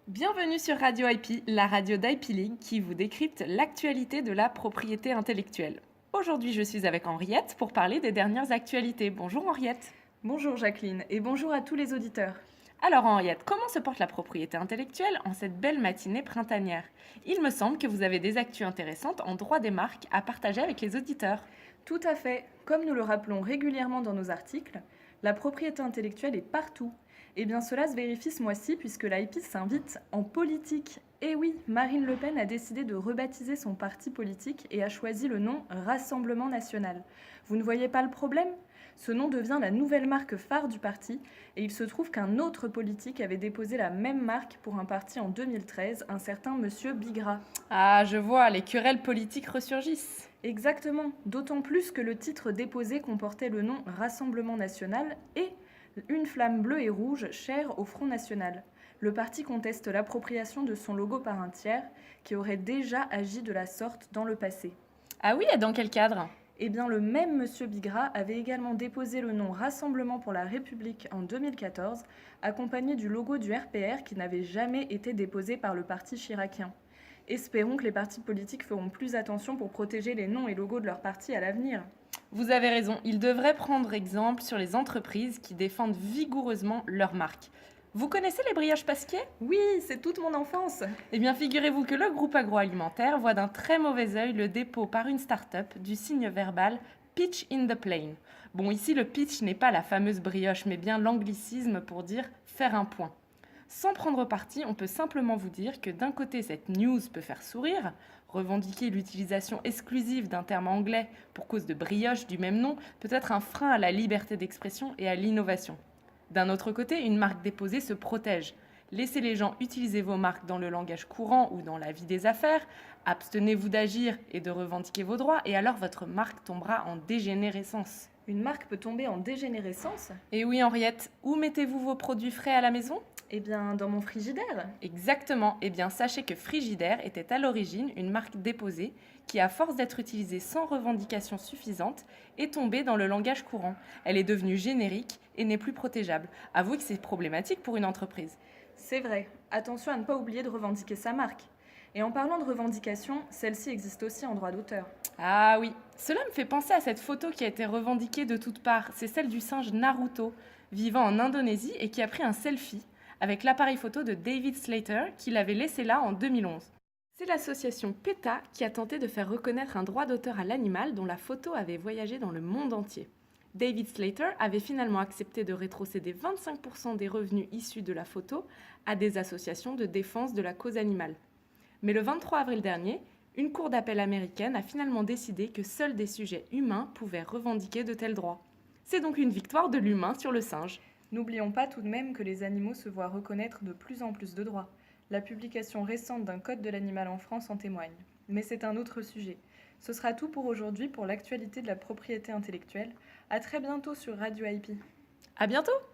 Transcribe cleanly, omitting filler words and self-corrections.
Bienvenue sur Radio IP, la radio d'IP League qui vous décrypte l'actualité de la propriété intellectuelle. Aujourd'hui, je suis avec Henriette pour parler des dernières actualités. Bonjour Henriette. Bonjour Jacqueline et bonjour à tous les auditeurs. Alors Henriette, comment se porte la propriété intellectuelle en cette belle matinée printanière? Il me semble que vous avez des actus intéressantes en droit des marques à partager avec les auditeurs. Tout à fait, comme nous le rappelons régulièrement dans nos articles, la propriété intellectuelle est partout. Et bien cela se vérifie ce mois-ci puisque l'IP s'invite en politique. Et oui, Marine Le Pen a décidé de rebaptiser son parti politique et a choisi le nom Rassemblement national. Vous ne voyez pas le problème? Ce nom devient la nouvelle marque phare du parti et il se trouve qu'un autre politique avait déposé la même marque pour un parti en 2013, un certain monsieur Bigra. Ah, je vois, les querelles politiques ressurgissent. Exactement, d'autant plus que le titre déposé comportait le nom Rassemblement national et une flamme bleue et rouge chère au Front national. Le parti conteste l'appropriation de son logo par un tiers qui aurait déjà agi de la sorte dans le passé. Ah oui, et dans quel cadre? Eh bien, le même monsieur Bigra avait également déposé le nom Rassemblement pour la République en 2014, accompagné du logo du RPR qui n'avait jamais été déposé par le parti chiracien. Espérons que les partis politiques feront plus attention pour protéger les noms et logos de leur parti à l'avenir. Vous avez raison, ils devraient prendre exemple sur les entreprises qui défendent vigoureusement leur marque. Vous connaissez les brioches Pasquier? Oui, c'est toute mon enfance. Eh bien, figurez-vous que le groupe agroalimentaire voit d'un très mauvais œil le dépôt par une start-up du signe verbal Pitch in the Plane. Bon, ici, le pitch n'est pas la fameuse brioche, mais bien l'anglicisme pour dire faire un point. Sans prendre parti, on peut simplement vous dire que d'un côté, cette news peut faire sourire. Revendiquer l'utilisation exclusive d'un terme anglais pour cause de brioche du même nom peut être un frein à la liberté d'expression et à l'innovation. D'un autre côté, une marque déposée se protège. Laissez les gens utiliser vos marques dans le langage courant ou dans la vie des affaires, abstenez-vous d'agir et de revendiquer vos droits, et alors votre marque tombera en dégénérescence. Une marque peut tomber en dégénérescence? Et oui, Henriette, où mettez-vous vos produits frais à la maison? Eh bien, dans mon frigidaire. Exactement. Eh bien, sachez que Frigidaire était à l'origine une marque déposée qui, à force d'être utilisée sans revendication suffisante, est tombée dans le langage courant. Elle est devenue générique et n'est plus protégeable. Avouez que c'est problématique pour une entreprise. C'est vrai, attention à ne pas oublier de revendiquer sa marque. Et en parlant de revendication, celle-ci existe aussi en droit d'auteur. Ah oui, cela me fait penser à cette photo qui a été revendiquée de toutes parts. C'est celle du singe Naruto, vivant en Indonésie et qui a pris un selfie avec l'appareil photo de David Slater qu'il avait laissé là en 2011. C'est l'association PETA qui a tenté de faire reconnaître un droit d'auteur à l'animal dont la photo avait voyagé dans le monde entier. David Slater avait finalement accepté de rétrocéder 25% des revenus issus de la photo à des associations de défense de la cause animale. Mais le 23 avril dernier, une cour d'appel américaine a finalement décidé que seuls des sujets humains pouvaient revendiquer de tels droits. C'est donc une victoire de l'humain sur le singe. N'oublions pas tout de même que les animaux se voient reconnaître de plus en plus de droits. La publication récente d'un code de l'animal en France en témoigne. Mais c'est un autre sujet. Ce sera tout pour aujourd'hui pour l'actualité de la propriété intellectuelle. À très bientôt sur Radio IP. À bientôt!